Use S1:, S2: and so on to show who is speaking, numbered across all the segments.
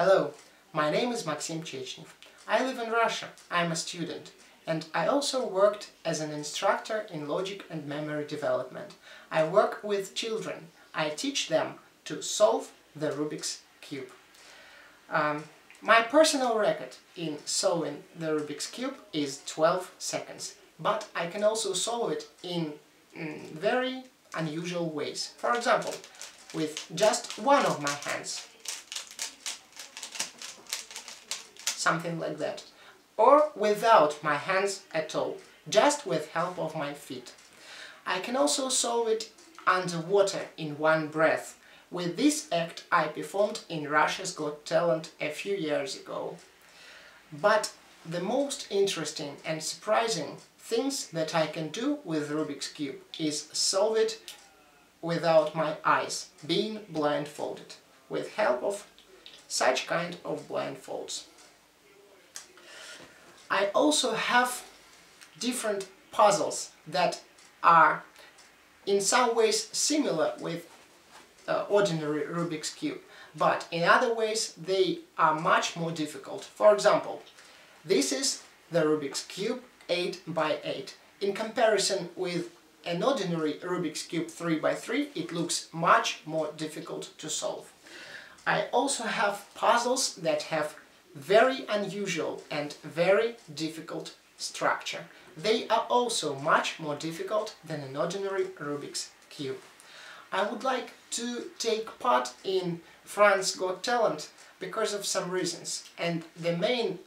S1: Hello, my name is Maxim Chechnev. I live in Russia, I'm a student, and I also worked as an instructor in logic and memory development. I work with children. I teach them to solve the Rubik's Cube. My personal record in solving the Rubik's Cube is 12 seconds, but I can also solve it in very unusual ways. For example, with just one of my hands. Something like that. Or without my hands at all, just with help of my feet. I can also solve it underwater in one breath. With this act I performed in Russia's Got Talent a few years ago. But the most interesting and surprising things that I can do with Rubik's Cube is solve it without my eyes, being blindfolded, with help of such kind of blindfolds. I also have different puzzles that are in some ways similar with ordinary Rubik's Cube, but in other ways they are much more difficult. For example, this is the Rubik's Cube 8 by 8. In comparison with an ordinary Rubik's Cube 3 by 3, it looks much more difficult to solve. I also have puzzles that have very unusual and very difficult structure. They are also much more difficult than an ordinary Rubik's Cube. I would like to take part in France's Got Talent because of some reasons, and the main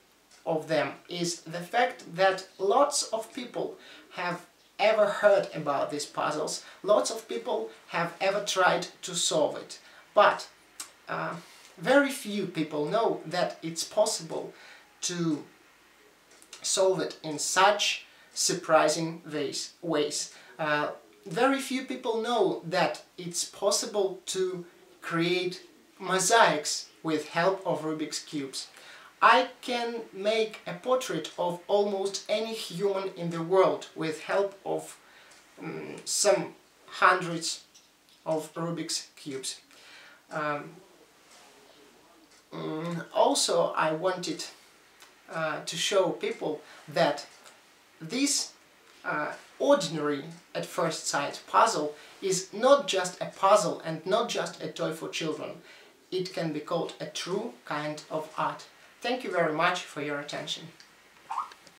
S1: of them is the fact that lots of people have ever heard about these puzzles, lots of people have ever tried to solve it, but very few people know that it's possible to solve it in such surprising ways. Very few people know that it's possible to create mosaics with help of Rubik's Cubes. I can make a portrait of almost any human in the world with help of some hundreds of Rubik's Cubes. Also, I wanted to show people that this ordinary, at first sight, puzzle is not just a puzzle and not just a toy for children. It can be called a true kind of art. Thank you very much for your attention.